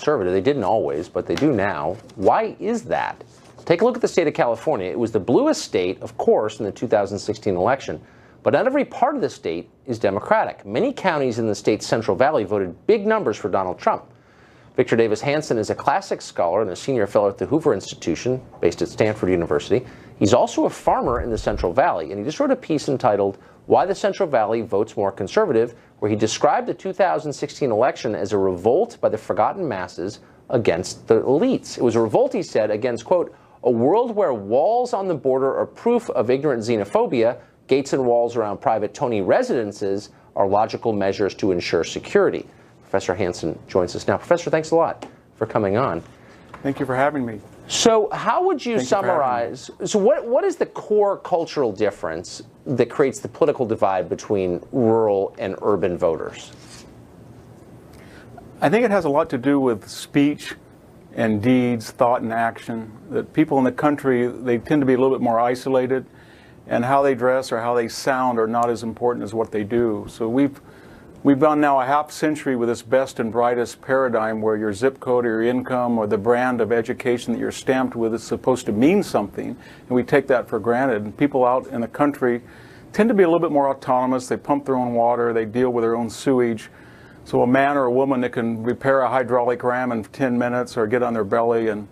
conservative. They didn't always, but they do now. Why is that? Take a look at the state of California. It was the bluest state, of course, in the 2016 election. But not every part of the state is Democratic. Many counties in the state's Central Valley voted big numbers for Donald Trump. Victor Davis Hanson is a classics scholar and a senior fellow at the Hoover Institution, based at Stanford University. He's also a farmer in the Central Valley, and he just wrote a piece entitled "Why the Central Valley Votes More Conservative," where he described the 2016 election as a revolt by the forgotten masses against the elites. It was a revolt, he said, against, quote, "a world where walls on the border are proof of ignorant xenophobia. Gates and walls around private Tony residences are logical measures to ensure security." Professor Hanson joins us now. Professor, thanks a lot for coming on. Thank you for having me. So how would you summarize, so what is the core cultural difference that creates the political divide between rural and urban voters? I think it has a lot to do with speech and deeds, thought and action. That people in the country, they tend to be a little bit more isolated, and how they dress or how they sound are not as important as what they do. So we've gone now a half century with this best and brightest paradigm where your zip code or your income or the brand of education that you're stamped with is supposed to mean something, and we take that for granted. And people out in the country tend to be a little bit more autonomous. They pump their own water, they deal with their own sewage. So a man or a woman that can repair a hydraulic ram in 10 minutes or get on their belly and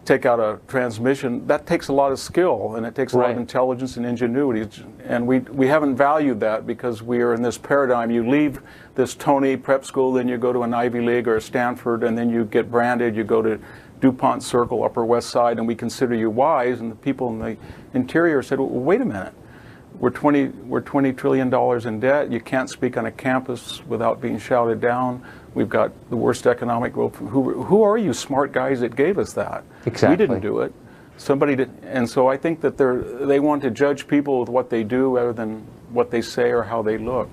take out a transmission, that takes a lot of skill, and it takes a lot of intelligence and ingenuity, and we haven't valued that because we are in this paradigm. You leave this Tony prep school, then you go to an Ivy League or a Stanford, and then you get branded, you go to DuPont Circle, Upper West Side, and we consider you wise. And the people in the interior said, well, wait a minute, we're $20 trillion in debt, you can't speak on a campus without being shouted down, we've got the worst economic growth. Who are you smart guys that gave us that? Exactly. We didn't do it. Somebody did. And so I think that they want to judge people with what they do rather than what they say or how they look.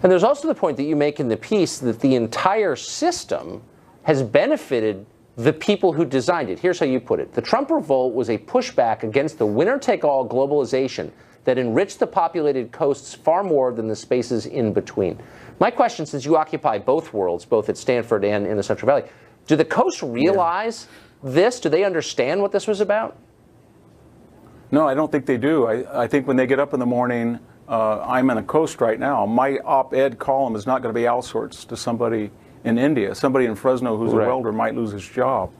And there's also the point that you make in the piece that the entire system has benefited the people who designed it. Here's how you put it. The Trump revolt was a pushback against the winner-take-all globalization that enriched the populated coasts far more than the spaces in between. My question, since you occupy both worlds, both at Stanford and in the Central Valley, do the coasts realize this? Do they understand what this was about? No, I don't think they do. I think when they get up in the morning, I'm in a coast right now, my op-ed column is not going to be outsourced to somebody in India. Somebody in Fresno who's a welder might lose his job.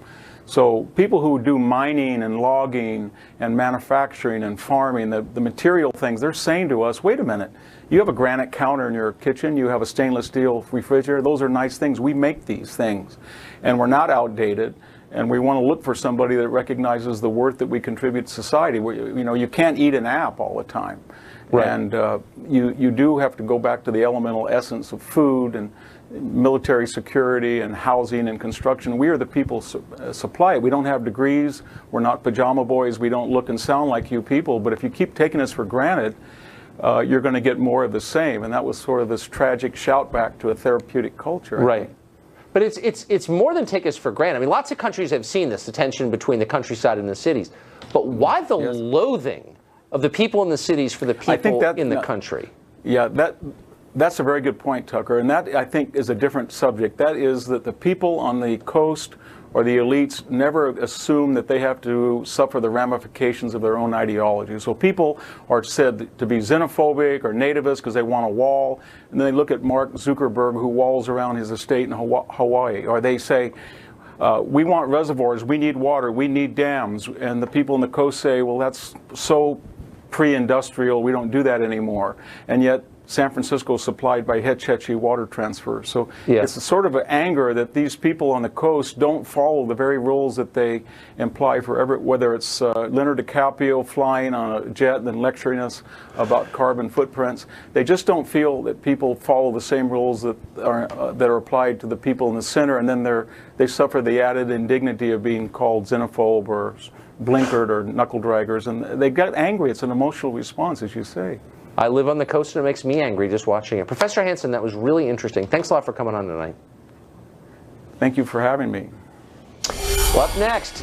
So people who do mining and logging and manufacturing and farming, the material things, they're saying to us, wait a minute, you have a granite counter in your kitchen, you have a stainless steel refrigerator, those are nice things. We make these things, and we're not outdated, and we want to look for somebody that recognizes the worth that we contribute to society. You can't eat an app all the time. Right. And you do have to go back to the elemental essence of food and military security and housing and construction. We are the people supply it. We don't have degrees. We're not pajama boys. We don't look and sound like you people. But if you keep taking us for granted, you're going to get more of the same. And that was sort of this tragic shout back to a therapeutic culture. Right. But it's more than take us for granted. I mean, lots of countries have seen this, the tension between the countryside and the cities. But why the loathing of the people in the cities for the people in the country? Yeah, that's a very good point, Tucker, and that, I think, is a different subject. That is that the people on the coast or the elites never assume that they have to suffer the ramifications of their own ideology. So people are said to be xenophobic or nativist because they want a wall, and then they look at Mark Zuckerberg, who walls around his estate in Hawaii, or they say, we want reservoirs, we need water, we need dams, and the people on the coast say, well, that's so pre-industrial, we don't do that anymore. And yet San Francisco is supplied by Hetch Hetchy water transfer. So it's a sort of an anger that these people on the coast don't follow the very rules that they imply for whether it's Leonardo DiCaprio flying on a jet and then lecturing us about carbon footprints. They just don't feel that people follow the same rules that are applied to the people in the center, and then they suffer the added indignity of being called xenophobe or blinkered or knuckle draggers, and they get angry. It's an emotional response, as you say. I live on the coast, and it makes me angry just watching it. Professor Hanson, that was really interesting. Thanks a lot for coming on tonight. Thank you for having me. Well, up next.